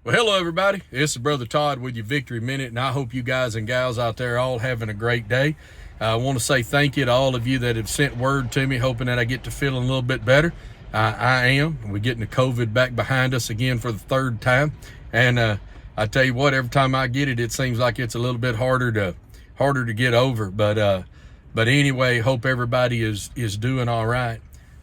Well, hello, everybody. This is Brother Todd with your Victory Minute, and I hope you guys and gals out there are all having a great day. I want to say thank you to all of you that have sent word to me, hoping that I get to feeling a little bit better. I am. We're getting the COVID back behind us again for the third time, and I tell you what, every time I get it, it seems like it's a little bit harder to get over. But anyway, hope everybody is doing all right.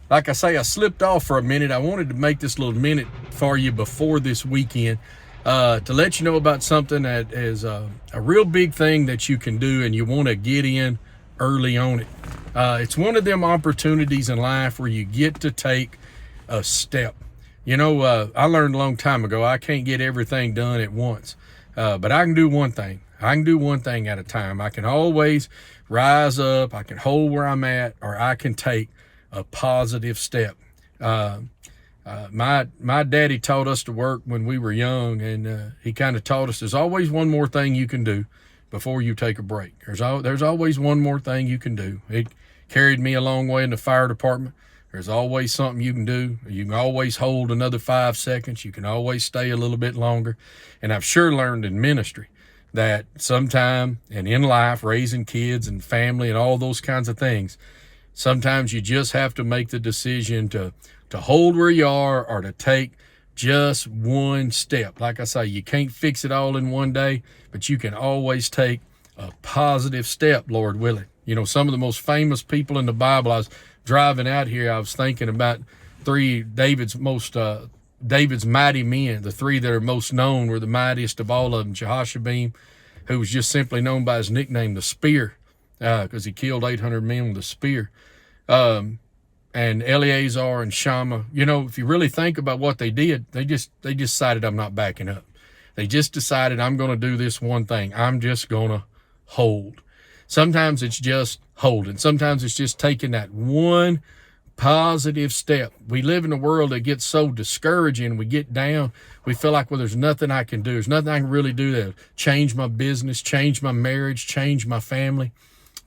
Like I say, I slipped off for a minute. I wanted to make this little minute for you before this weekend to let you know about something that is a real big thing that you can do, and you want to get in early on it. It's one of them opportunities in life where you get to take a step. You know, I learned a long time ago, I can't get everything done at once, but I can do one thing. I can do one thing at a time. I can always rise up, I can hold where I'm at, or I can take a positive step. My daddy taught us to work when we were young, and he kind of taught us there's always one more thing you can do before you take a break. There's always one more thing you can do. It carried me a long way in the fire department. There's always something you can do. You can always hold another 5 seconds. You can always stay a little bit longer. And I've sure learned in ministry that sometime and in life, raising kids and family and all those kinds of things, sometimes you just have to make the decision to hold where you are, or to take just one step. Like I say, you can't fix it all in one day, but you can always take a positive step, Lord willing. You know, some of the most famous people in the Bible, I was driving out here, I was thinking about three David's mighty men. The three that are most known were the mightiest of all of them. Jehoshabeam, who was just simply known by his nickname, the Spear, because he killed 800 men with a spear. And Eleazar and Shammah. You know, if you really think about what they did, they just decided, I'm not backing up. They just decided, I'm going to do this one thing. I'm just going to hold. Sometimes it's just holding. Sometimes it's just taking that one positive step. We live in a world that gets so discouraging. We get down. We feel like, well, there's nothing I can do. There's nothing I can really do to change my business, change my marriage, change my family.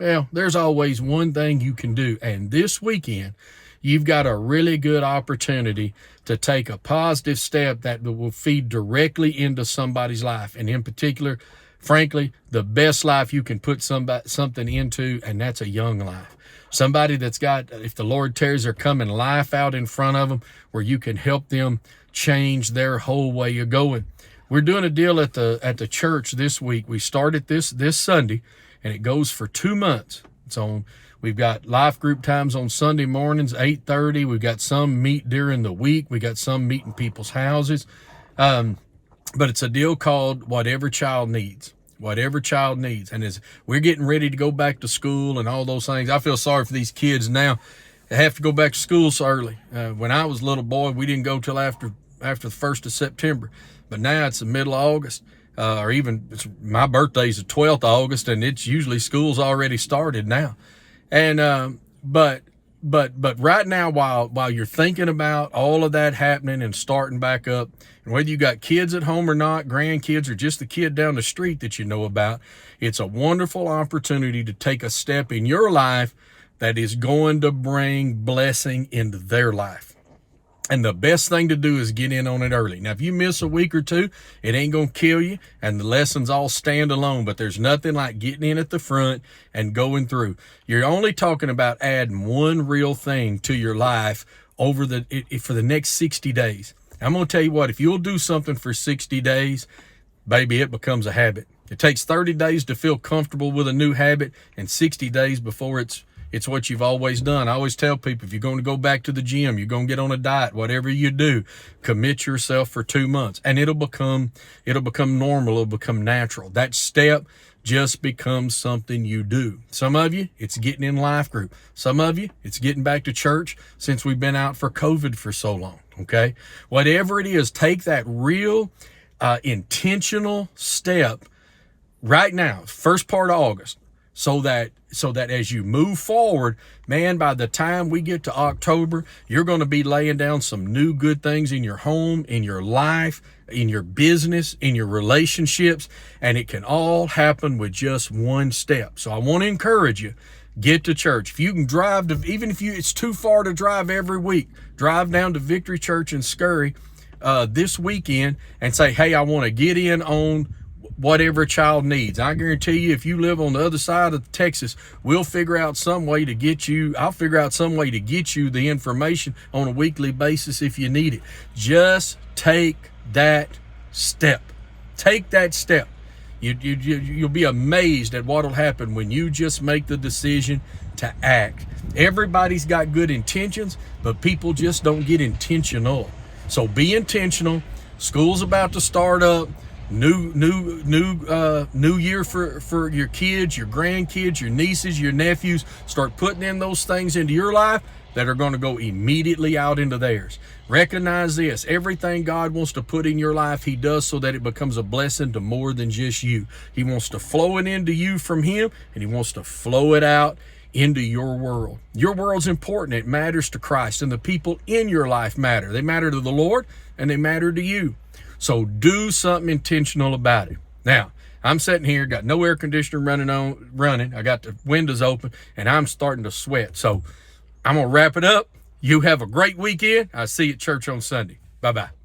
Well, there's always one thing you can do. And this weekend, you've got a really good opportunity to take a positive step that will feed directly into somebody's life. And in particular, frankly, the best life you can put something into, and that's a young life. Somebody that's got, if the Lord tears their coming life out in front of them, where you can help them change their whole way of going. We're doing a deal at the church this week. We started this Sunday, and it goes for 2 months. We've got life group times on Sunday mornings, 8:30. We've got some meet during the week. We got some meet in people's houses. But it's a deal called Whatever Child Needs. Whatever child needs. And as we're getting ready to go back to school and all those things, I feel sorry for these kids now. They have to go back to school so early. When I was a little boy, we didn't go till after the 1st of September. But now it's the middle of August. Or even my birthday's the 12th of August, and it's usually school's already started now. And but right now, while you're thinking about all of that happening and starting back up, and whether you got kids at home or not, grandkids, or just the kid down the street that you know about, it's a wonderful opportunity to take a step in your life that is going to bring blessing into their life. And the best thing to do is get in on it early. Now, if you miss a week or two, it ain't going to kill you, and the lessons all stand alone. But there's nothing like getting in at the front and going through. You're only talking about adding one real thing to your life for the next 60 days. I'm going to tell you what, if you'll do something for 60 days, baby, it becomes a habit. It takes 30 days to feel comfortable with a new habit, and 60 days before it's what you've always done. I always tell people, if you're going to go back to the gym, you're going to get on a diet, whatever you do, commit yourself for 2 months, and it'll become normal. It'll become natural. That step just becomes something you do. Some of you, it's getting in life group. Some of you, it's getting back to church since we've been out for COVID for so long. Okay. Whatever it is, take that real, intentional step right now, first part of August, so that as you move forward, man, by the time we get to October, you're going to be laying down some new good things in your home, in your life, in your business, in your relationships, and it can all happen with just one step. So I want to encourage you, get to church. If you can drive even if it's too far to drive every week, drive down to Victory Church in Scurry. this weekend and say, hey, I want to get in on whatever a child needs. I guarantee you, if you live on the other side of Texas, we'll figure out some way to get you. I'll figure out some way to get you the information on a weekly basis if you need it. Just take that step. Take that step. You'll be amazed at what will happen when you just make the decision to act. Everybody's got good intentions, but people just don't get intentional. So be intentional. School's about to start up. New year for your kids, your grandkids, your nieces, your nephews. Start putting in those things into your life that are going to go immediately out into theirs. Recognize this: everything God wants to put in your life, he does so that it becomes a blessing to more than just you. He wants to flow it into you from him, and he wants to flow it out into your world. Your world's important. It matters to Christ, and the people in your life matter. They matter to the Lord, and they matter to you. So do something intentional about it. Now, I'm sitting here, got no air conditioner running. I got the windows open, and I'm starting to sweat. So I'm going to wrap it up. You have a great weekend. I'll see you at church on Sunday. Bye-bye.